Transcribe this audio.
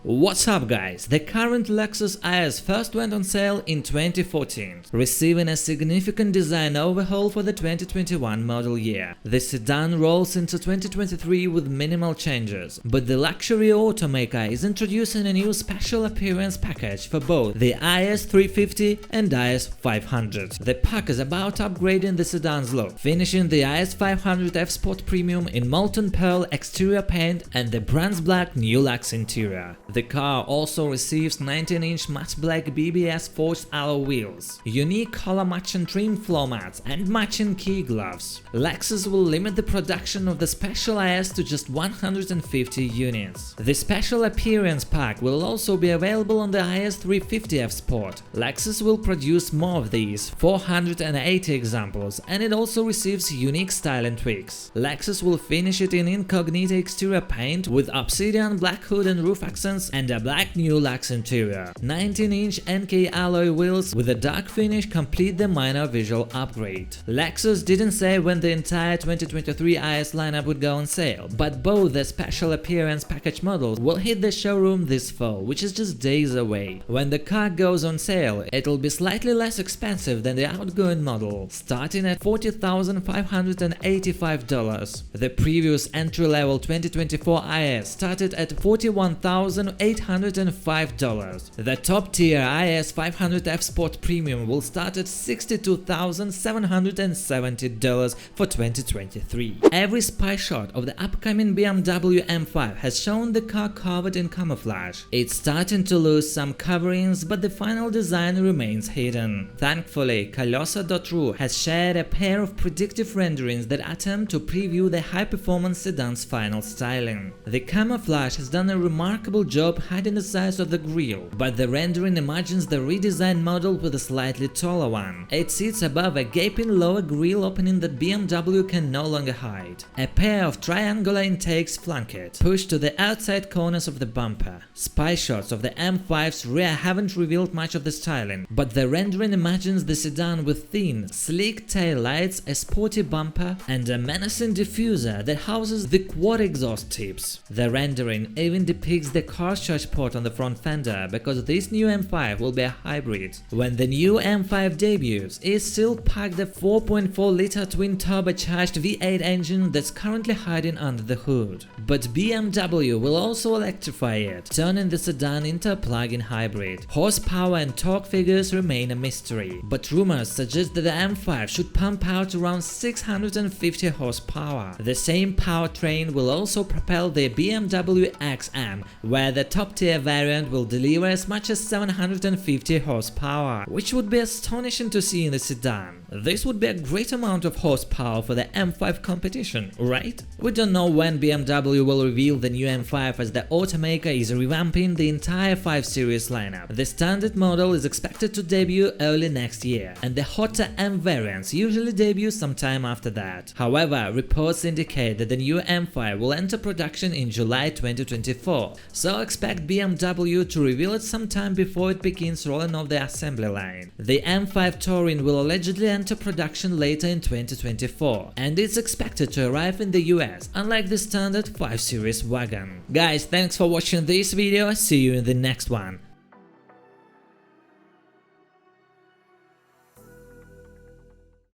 What's up guys, the current Lexus IS first went on sale in 2014, receiving a significant design overhaul for the 2021 model year. The sedan rolls into 2023 with minimal changes, but the luxury automaker is introducing a new special appearance package for both the IS 350 and IS 500. The pack is about upgrading the sedan's look, finishing the IS 500 F Sport Premium in molten pearl exterior paint and the brand's black new Lux interior. The car also receives 19-inch matte black BBS forged alloy wheels, unique color-matching trim floor mats and matching key gloves. Lexus will limit the production of the special IS to just 150 units. The special appearance pack will also be available on the IS 350 F Sport. Lexus will produce more of these, 480 examples, and it also receives unique styling tweaks. Lexus will finish it in incognito exterior paint with obsidian black hood and roof accents and a black new Lux interior. 19-inch NK alloy wheels with a dark finish complete the minor visual upgrade. Lexus didn't say when the entire 2023 IS lineup would go on sale, but both the special appearance package models will hit the showroom this fall, which is just days away. When the car goes on sale, it'll be slightly less expensive than the outgoing model, starting at $40,585. The previous entry-level 2024 IS started at $41,805. The top-tier IS 500 F Sport Premium will start at $62,770 for 2023. Every spy shot of the upcoming BMW M5 has shown the car covered in camouflage. It's starting to lose some coverings, but the final design remains hidden. Thankfully, Kolesa.ru has shared a pair of predictive renderings that attempt to preview the high-performance sedan's final styling. The camouflage has done a remarkable job hiding the size of the grille, but the rendering imagines the redesigned model with a slightly taller one. It sits above a gaping lower grille opening that BMW can no longer hide. A pair of triangular intakes flank it, pushed to the outside corners of the bumper. Spy shots of the M5's rear haven't revealed much of the styling, but the rendering imagines the sedan with thin, sleek tail lights, a sporty bumper, and a menacing diffuser that houses the quad exhaust tips. The rendering even depicts the car's charge port on the front fender, because this new M5 will be a hybrid. When the new M5 debuts, it still packed the 4.4-liter twin turbocharged V8 engine that's currently hiding under the hood. But BMW will also electrify it, turning the sedan into a plug-in hybrid. Horsepower and torque figures remain a mystery, but rumors suggest that the M5 should pump out around 650 horsepower. The same powertrain will also propel the BMW XM, where the top-tier variant will deliver as much as 750 horsepower, which would be astonishing to see in the sedan. This would be a great amount of horsepower for the M5 competition, right? We don't know when BMW will reveal the new M5, as the automaker is revamping the entire 5 Series lineup. The standard model is expected to debut early next year, and the hotter M variants usually debut sometime after that. However, reports indicate that the new M5 will enter production in July 2024, so expect BMW to reveal it sometime before it begins rolling off the assembly line. The M5 Touring will allegedly enter production later in 2024, and it's expected to arrive in the US, unlike the standard 5 Series wagon. Guys, thanks for watching this video, see you in the next one.